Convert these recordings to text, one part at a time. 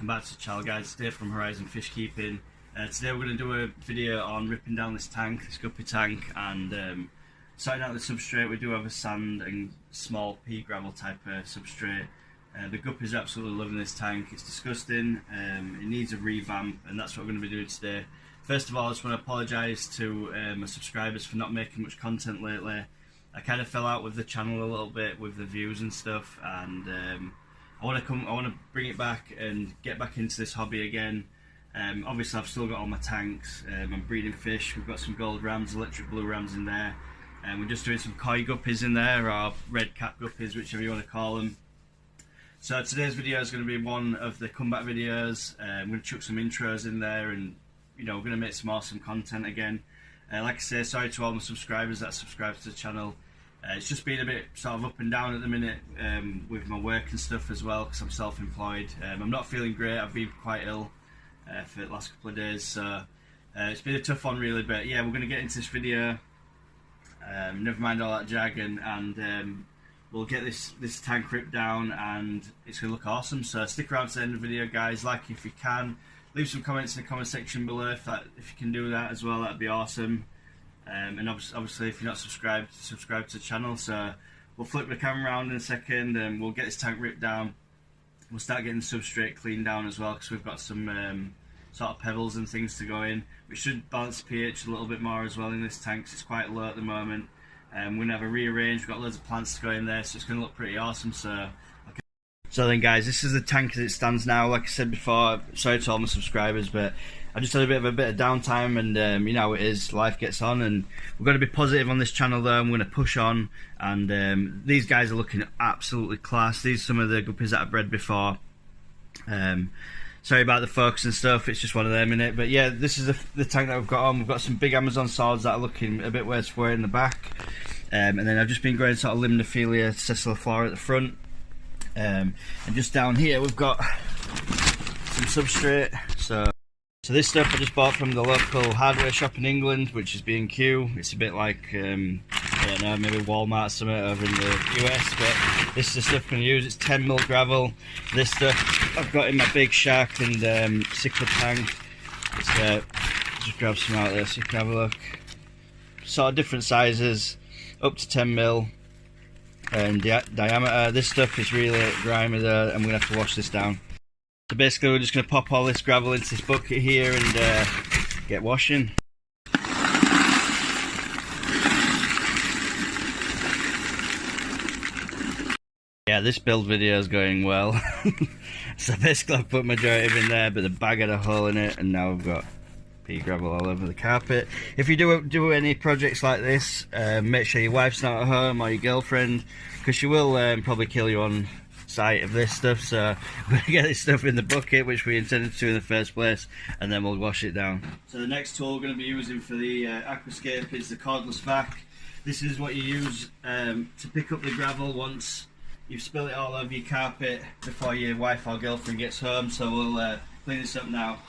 back to the channel, guys. Today from Horizon Fish Keeping. Today we're going to do a video on ripping down this tank, this guppy tank, and sorting out the substrate. We do have a sand and small pea gravel type of substrate. The guppies are absolutely loving this tank. It's disgusting. It needs a revamp, and that's what we're going to be doing today. First of all, I just want to apologise to my subscribers for not making much content lately. I kind of fell out with the channel a little bit with the views and stuff, and I want to bring it back and get back into this hobby again. Obviously, I've still got all my tanks. I'm breeding fish. We've got some gold rams, electric blue rams in there, and we're just doing some koi guppies in there, or red cap guppies, whichever you want to call them. So today's video is going to be one of the comeback videos. I'm going to chuck some intros in there, and we're going to make some awesome content again. Like I say, sorry to all my subscribers that subscribe to the channel. It's just been a bit sort of up and down at the minute with my work and stuff as well, because I'm self-employed. I'm not feeling great. I've been quite ill for the last couple of days, so it's been a tough one really. But yeah, we're going to get into this video. Never mind all that jargon, and we'll get this tank ripped down, and it's going to look awesome. So stick around to the end of the video, guys. Like if you can. Leave some comments in the comment section below if you can do that as well. That'd be awesome. And obviously, if you're not subscribed, subscribe to the channel. So we'll flip the camera around in a second, and we'll get this tank ripped down. We'll start getting the substrate cleaned down as well, because we've got some sort of pebbles and things to go in, which should balance pH a little bit more as well in this tank, because it's quite low at the moment. We're going to have a rearrange. We've got loads of plants to go in there, so it's going to look pretty awesome. So then, guys, this is the tank as it stands now. Like I said before, sorry to all my subscribers, but I just had a bit of downtime, and you know how it is, life gets on, and we're going to be positive on this channel though. I'm going to push on, and these guys are looking absolutely class. These are some of the guppies that I've bred before. Sorry about the focus and stuff, it's just one of them, innit? But yeah, this is the tank that we've got on. We've got some big Amazon swords that are looking a bit worse for it in the back, and then I've just been growing sort of Limnophilia sessiliflora at the front. And just down here we've got some substrate. So this stuff I just bought from the local hardware shop in England, which is B&Q. It's a bit like I don't know, maybe Walmart or something over in the US, but this is the stuff I'm going to use. It's 10mm gravel. This stuff I've got in my big shark and cichlid tank. It's just grab some out there so you can have a look. Sort of different sizes, up to 10mm. And diameter. This stuff is really grimy though, and we're going to have to wash this down. So basically we're just going to pop all this gravel into this bucket here and get washing. Yeah, this build video is going well. So basically I've put majority of it in there, but the bag had a hole in it, and now we've got pea gravel all over the carpet. If you do any projects like this, make sure your wife's not at home, or your girlfriend, because she will probably kill you on sight of this stuff. So we're going to get this stuff in the bucket, which we intended to in the first place, and then we'll wash it down. So the next tool we're going to be using for the aquascape is the cordless vac. This is what you use to pick up the gravel once you've spilled it all over your carpet before your wife or girlfriend gets home. So we'll clean this up now.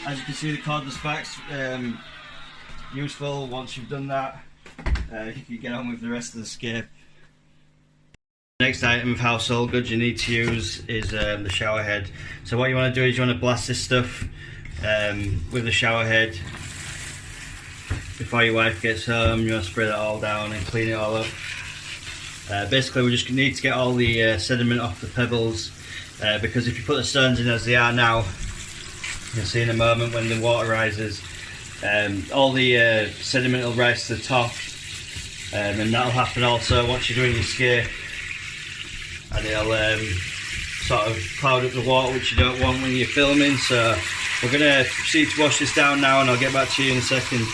As you can see, the cordless vac's useful. Once you've done that, you can get on with the rest of the scape. Next item of household goods you need to use is the shower head. So what you want to do is you want to blast this stuff with the shower head before your wife gets home. You want to spray that all down and clean it all up. Basically we just need to get all the sediment off the pebbles, because if you put the stones in as they are now, you'll see in a moment when the water rises, all the sediment will rise to the top, and that'll happen also once you're doing your scape, and it'll sort of cloud up the water, which you don't want when you're filming. So we're going to proceed to wash this down now, and I'll get back to you in a second.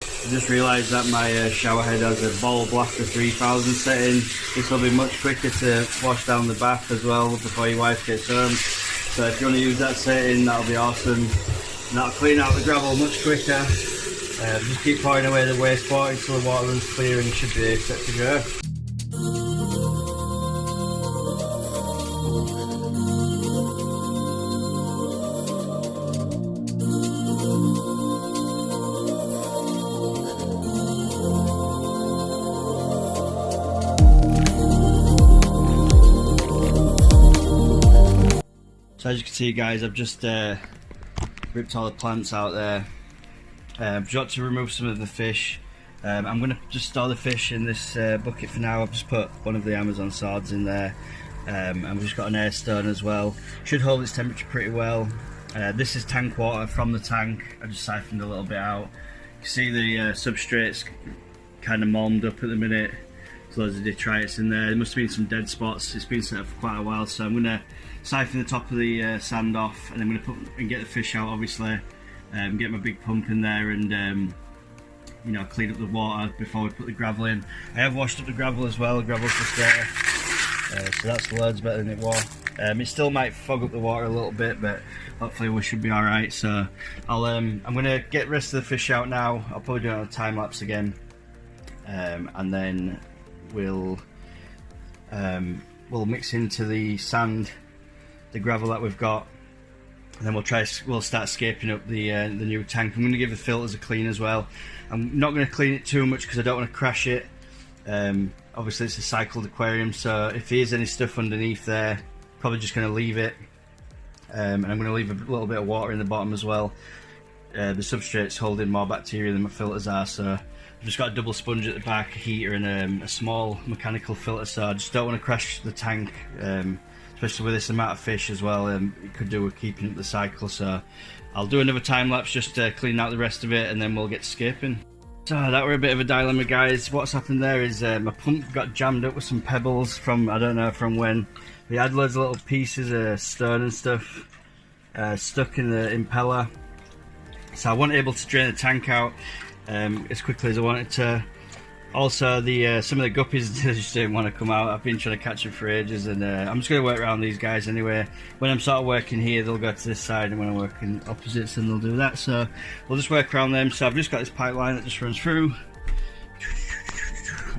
I just realised that my shower head has a ball blaster 3000 setting. This will be much quicker to wash down the bath as well before your wife gets home. So if you want to use that setting, that'll be awesome. And that'll clean out the gravel much quicker. Just keep pouring away the wastewater until the water runs clear, and you should be set to go. So as you can see guys, I've just ripped all the plants out there. I've got to remove some of the fish. I'm going to just store the fish in this bucket for now. I've just put one of the Amazon swords in there, and we've just got an air stone as well. Should hold its temperature pretty well. This is tank water from the tank. I just siphoned a little bit out. You can see the substrate's kind of malmed up at the minute. There's loads of detritus in there. There must have been some dead spots. It's been set up for quite a while, so I'm going to siphon the top of the sand off, and I'm going to put and get the fish out, obviously. Get my big pump in there and you know, clean up the water before we put the gravel in. I have washed up the gravel as well. The gravel's just there, so that's loads better than it was. It still might fog up the water a little bit, but hopefully we should be all right. So I'm going to get the rest of the fish out now. I'll probably do it on a time lapse again, and then we'll mix into the sand the gravel that we've got, and then we'll start scaping up the new tank. I'm going to give the filters a clean as well. I'm not going to clean it too much because I don't want to crash it. Obviously it's a cycled aquarium, so if there is any stuff underneath there, probably just going to leave it. And I'm going to leave a little bit of water in the bottom as well. The substrate's holding more bacteria than my filters are, so I've just got a double sponge at the back, a heater and a small mechanical filter, so I just don't want to crash the tank. Especially with this amount of fish as well, it could do with keeping up the cycle. So I'll do another time lapse just to clean out the rest of it, and then we'll get scaping. So that were a bit of a dilemma guys. What's happened there is my pump got jammed up with some pebbles from, I don't know from when. We had loads of little pieces of stone and stuff stuck in the impeller, so I wasn't able to drain the tank out as quickly as I wanted to. Also, some of the guppies just didn't want to come out. I've been trying to catch them for ages, and I'm just going to work around these guys anyway. When I'm sort of working here, they'll go to this side, and when I'm working opposites, then they'll do that. So we'll just work around them. So I've just got this pipeline that just runs through.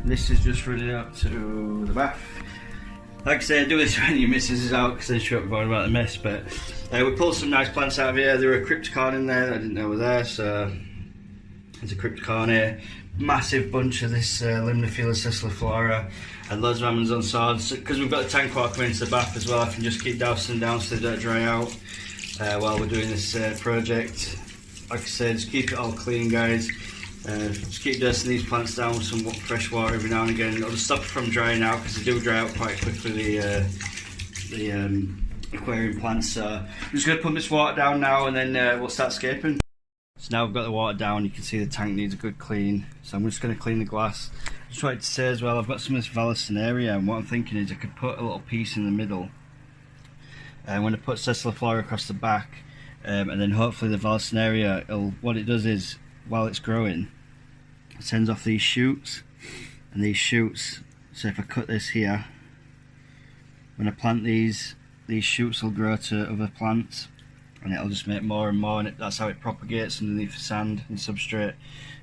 This is just running up to the bath. Like I say, I do this when your missus is out because then she'll be going about the mess. But we pulled some nice plants out of here. There were a cryptocorn in there that I didn't know were there, so there's a cryptocorn here. Massive bunch of this Limnophila sessiliflora and loads of Amazon swords. Because we've got the tank water coming into the bath as well, I can just keep dousing down so they don't dry out while we're doing this project. Like I said, just keep it all clean guys. Just keep dusting these plants down with some fresh water every now and again. It'll just stop it from drying out because they do dry out quite quickly, the aquarium plants. So I'm just going to pump this water down now, and then we'll start scaping. So now I've got the water down, you can see the tank needs a good clean, so I'm just going to clean the glass. Just wanted to say as well, I've got some of this Vallisneria, and what I'm thinking is I could put a little piece in the middle, and when I put Sessiliflora across the back, and then hopefully the Vallisneria, what it does is, while it's growing, it sends off these shoots, and these shoots, so if I cut this here, when I plant these shoots will grow to other plants, and it'll just make more and more, and that's how it propagates underneath the sand and substrate.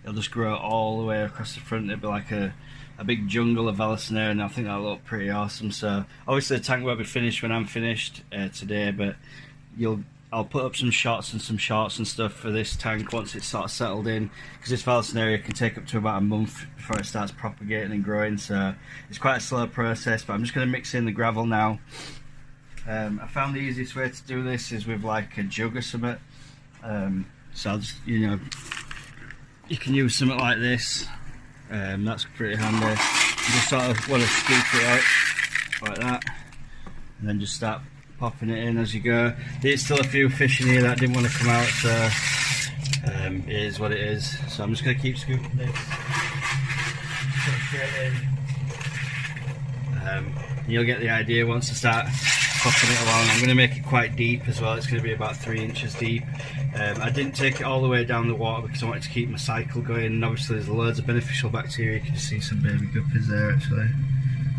It'll just grow all the way across the front. It'll be like a big jungle of Vallisneria, and I think that'll look pretty awesome. So obviously the tank won't be finished when I'm finished today, but I'll put up some shots and some shorts and stuff for this tank once it's sort of settled in, because this Vallisneria can take up to about a month before it starts propagating and growing, so it's quite a slow process. But I'm just going to mix in the gravel now. I found the easiest way to do this is with like a jug or something. So I'll just, you know, you can use something like this. That's pretty handy. You just sort of want to scoop it out like that, and then just start popping it in as you go. There's still a few fish in here that didn't want to come out, so it is what it is. So I'm just going to keep scooping this. Put it straight in. You'll get the idea once I start popping it along. I'm going to make it quite deep as well. It's going to be about 3 inches deep. I didn't take it all the way down the water because I wanted to keep my cycle going, and obviously there's loads of beneficial bacteria. You can just see some baby guppies there actually.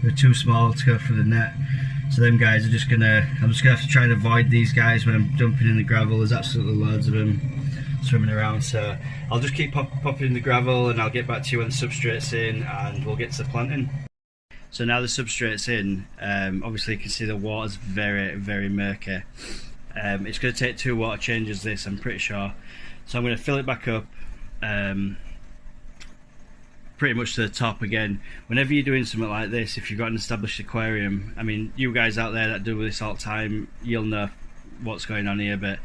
They're too small to go through the net, so them guys are just gonna, I'm just gonna have to try and avoid these guys when I'm dumping in the gravel. There's absolutely loads of them swimming around, so I'll just keep popping in the gravel, and I'll get back to you when the substrate's in and we'll get to the planting. So now the substrate's in, obviously you can see the water's very, very murky. It's going to take 2 water changes this, I'm pretty sure. So I'm going to fill it back up, pretty much to the top again. Whenever you're doing something like this, if you've got an established aquarium, I mean, you guys out there that do this all the time, you'll know what's going on here, but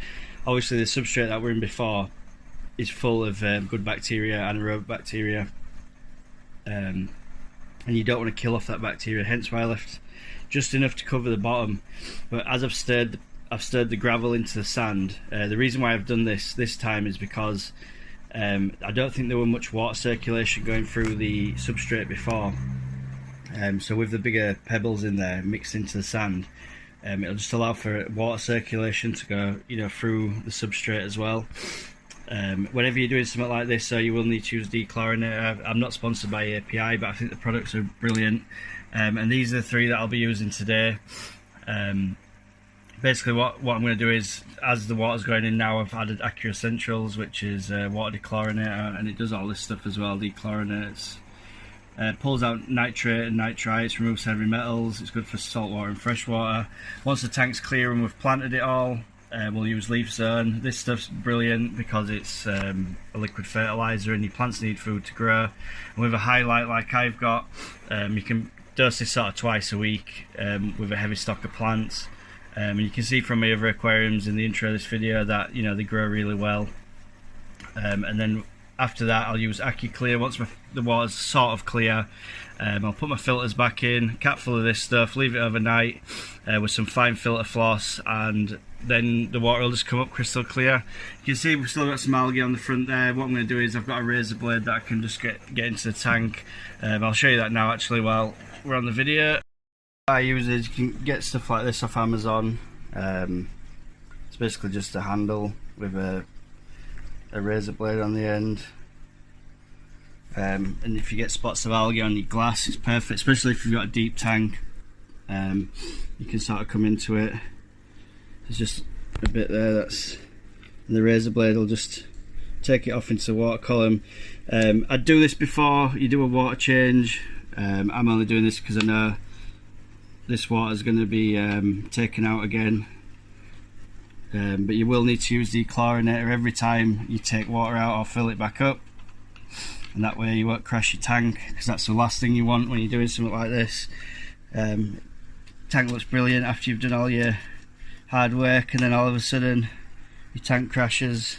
obviously the substrate that we're in before is full of good bacteria, anaerobic bacteria, and you don't want to kill off that bacteria, hence why I left just enough to cover the bottom. But as I've stirred the gravel into the sand, the reason why I've done this time is because I don't think there were much water circulation going through the substrate before, so with the bigger pebbles in there mixed into the sand, it'll just allow for water circulation to go, you know, through the substrate as well. Whenever you're doing something like this, so you will need to use dechlorinator. I'm not sponsored by API, but I think the products are brilliant, and these are the 3 that I'll be using today. Basically what I'm going to do is, as the water's going in now, I've added Acura Essentials, which is water dechlorinator, and it does all this stuff as well, dechlorinates. Pulls out nitrate and nitrites, removes heavy metals. It's good for saltwater and freshwater. Once the tank's clear and we've planted it all, we'll use leaf zone. This stuff's brilliant because it's a liquid fertilizer, and your plants need food to grow. And with a highlight like I've got, you can dose this sort of twice a week with a heavy stock of plants. And you can see from my other aquariums in the intro of this video that, you know, they grow really well. And then after that I'll use AccuClear. Once the water's sort of clear, I'll put my filters back in, cap full of this stuff, leave it overnight with some fine filter floss, and then the water will just come up crystal clear. You can see we've still got some algae on the front there. What I'm going to do is I've got a razor blade that I can just get into the tank. I'll show you that now actually while we're on the video. I use is, you can get stuff like this off Amazon. It's basically just a handle with a razor blade on the end, and if you get spots of algae on your glass, it's perfect, especially if you've got a deep tank. You can sort of come into it. There's just a bit there, that's, and the razor blade will just take it off into the water column. I'd do this before you do a water change. I'm only doing this because I know this water is going to be taken out again, but you will need to use dechlorinator every time you take water out or fill it back up, and that way you won't crash your tank, because that's the last thing you want when you're doing something like this. Tank looks brilliant after you've done all your hard work, and then all of a sudden your tank crashes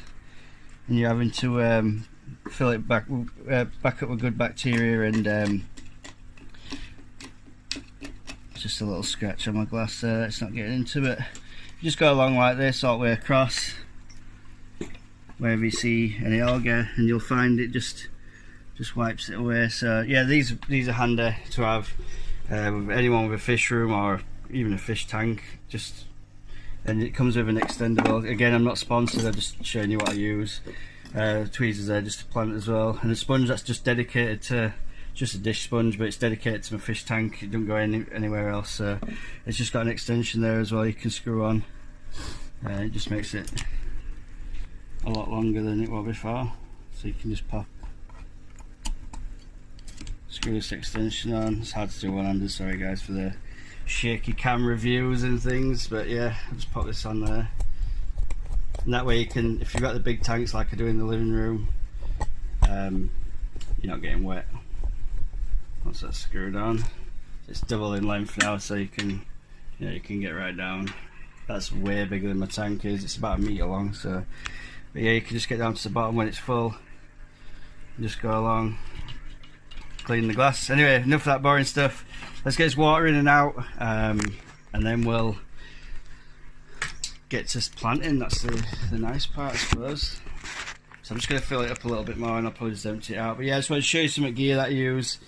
and you're having to fill it back up with good bacteria. And just a little scratch on my glass there, it's not getting into it. You just go along like this all the way across wherever you see any algae, and you'll find it just wipes it away. So yeah, these are handy to have with anyone with a fish room or even a fish tank. And it comes with an extendable. Again, I'm not sponsored, I'm just showing you what I use. Tweezers there just to plant as well, and a sponge that's just dedicated to, just a dish sponge, but it's dedicated to my fish tank. It doesn't go anywhere else, so it's just got an extension there as well you can screw on. It just makes it a lot longer than it was before, so you can just screw this extension on. It's hard to do one-handed, sorry guys for the shaky camera views and things, but yeah, I'll just pop this on there, and that way you can, if you've got the big tanks like I do in the living room, you're not getting wet once that's screwed on. It's double in length now, so you can get right down. That's way bigger than my tank is. It's about 1 meter long, so but yeah, you can just get down to the bottom when it's full and just go along, clean the glass. Anyway, enough of that boring stuff. Let's get this water in and out, and then we'll get to planting. That's the nice part, I suppose. So I'm just going to fill it up a little bit more, and I'll probably just empty it out. But yeah, I just want to show you some gear that I use.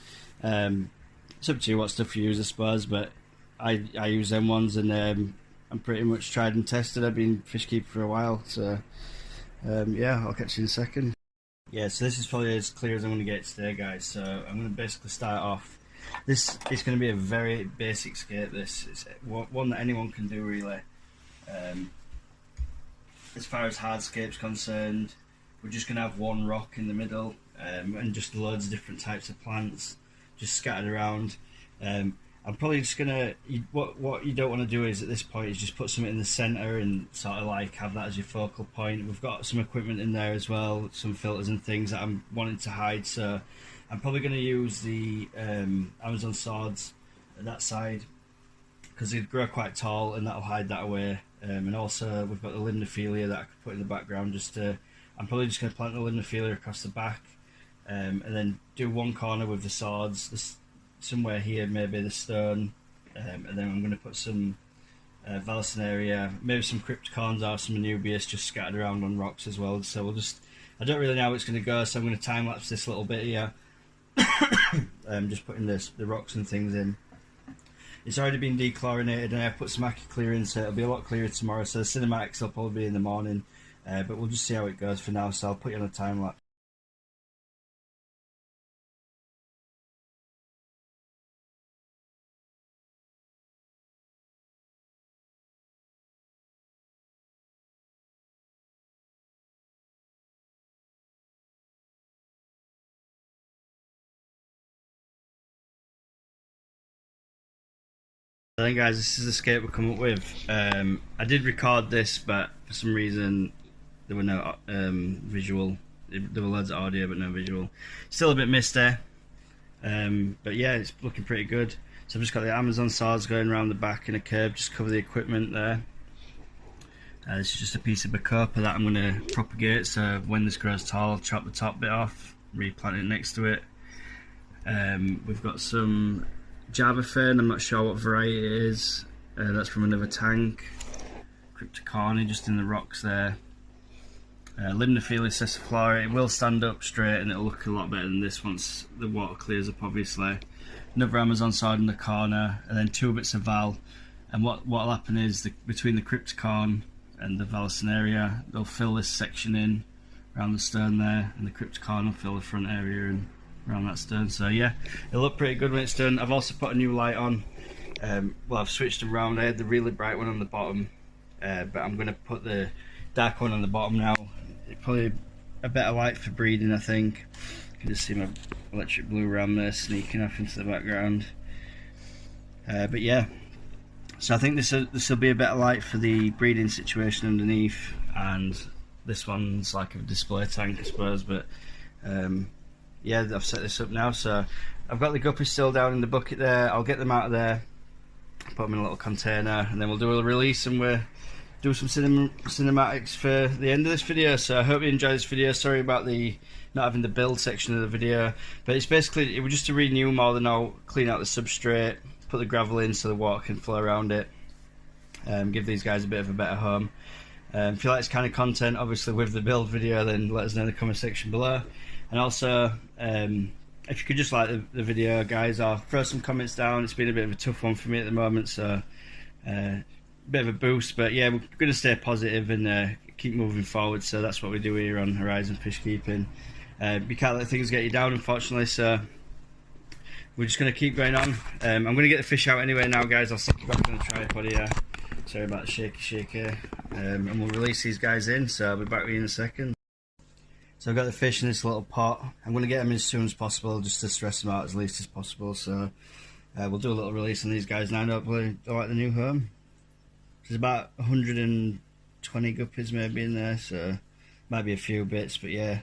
It's up to you what stuff you use, I suppose, but I use them ones, and I'm pretty much tried and tested. I've been fish keeper for a while, so yeah, I'll catch you in a second. Yeah, so this is probably as clear as I'm going to get today, guys. So I'm going to basically start off. This is going to be a very basic scape. This is one that anyone can do, really. As far as hardscape's concerned, we're just going to have one rock in the middle, and just loads of different types of plants just scattered around. I'm probably just gonna, what you don't want to do is at this point is just put something in the centre and sort of like have that as your focal point. We've got some equipment in there as well, some filters and things that I'm wanting to hide, so I'm probably going to use the Amazon swords at that side, because they grow quite tall, and that'll hide that away. And also we've got the limnophilia that I could put in the background. I'm probably just going to plant the limnophilia across the back, and then do one corner with the swords. Somewhere here maybe the stone, and then I'm going to put some Vallisneria, maybe some cryptocorns or some Anubias just scattered around on rocks as well. So I don't really know how it's going to go, so I'm going to time lapse this little bit here. Just putting the rocks and things in. It's already been dechlorinated, and I put some Aki clear in, so it'll be a lot clearer tomorrow. So the cinematics will probably be in the morning, but we'll just see how it goes for now. So I'll put you on a time lapse. So then guys, this is the scape we come up with. I did record this, but for some reason there were no visual. There were loads of audio but no visual. Still a bit misty, but yeah, it's looking pretty good. So I've just got the Amazon saws going around the back in a curve, just cover the equipment there. This is just a piece of bacopa that I'm going to propagate, so when this grows tall I'll chop the top bit off, replant it next to it. We've got some Java fern, I'm not sure what variety it is. That's from another tank. Cryptocorny just in the rocks there. Limnophilia sessiflora, it will stand up straight and it'll look a lot better than this once the water clears up, obviously. Another Amazon sword in the corner, and then 2 bits of Val. And what'll happen is between the cryptocorn and the Vallisneria, they'll fill this section in around the stone there, and the cryptocorn will fill the front area and around that stone. So yeah, it'll look pretty good when it's done. I've also put a new light on. Well, I've switched them around. I had the really bright one on the bottom, but I'm going to put the dark one on the bottom now. It's probably a better light for breeding, I think. You can just see my electric blue ram there sneaking off into the background. But yeah, so I think this will be a better light for the breeding situation underneath, and this one's like a display tank, I suppose. But yeah, I've set this up now, so I've got the guppies still down in the bucket there. I'll get them out of there, put them in a little container, and then we'll do a release, and we'll do some cinematics for the end of this video. So I hope you enjoyed this video. Sorry about the not having the build section of the video, but it's basically, it was just to renew more than all, clean out the substrate, put the gravel in so the water can flow around it, give these guys a bit of a better home. If you like this kind of content, obviously with the build video, then let us know in the comment section below. And also, if you could just like the video, guys, or throw some comments down. It's been a bit of a tough one for me at the moment, so bit of a boost. But yeah, we're going to stay positive and keep moving forward. So that's what we do here on Horizon Fish Keeping. You can't let things get you down, unfortunately, so we're just going to keep going on. I'm going to get the fish out anyway now, guys. I'll stick you back on the tripod here. Sorry about the shaky. And we'll release these guys in, so I'll be back with you in a second. So I've got the fish in this little pot. I'm going to get them as soon as possible, just to stress them out as least as possible. So we'll do a little release on these guys now. Hopefully they'll like the new home. There's about 120 guppies maybe in there, so might be a few bits, but yeah,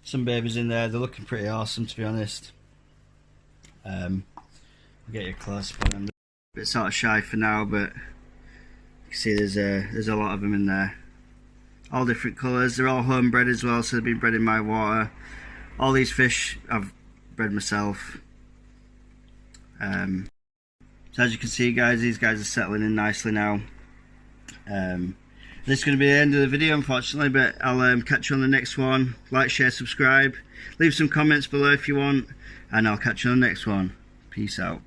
some babies in there. They're looking pretty awesome, to be honest. I'll get you a close up on them. A bit sort of shy for now, but you can see there's a lot of them in there. All different colours. They're all homebred as well, so they've been bred in my water. All these fish I've bred myself. So as you can see, guys, these guys are settling in nicely now. This is going to be the end of the video, unfortunately, but I'll catch you on the next one. Like, share, subscribe. Leave some comments below if you want, and I'll catch you on the next one. Peace out.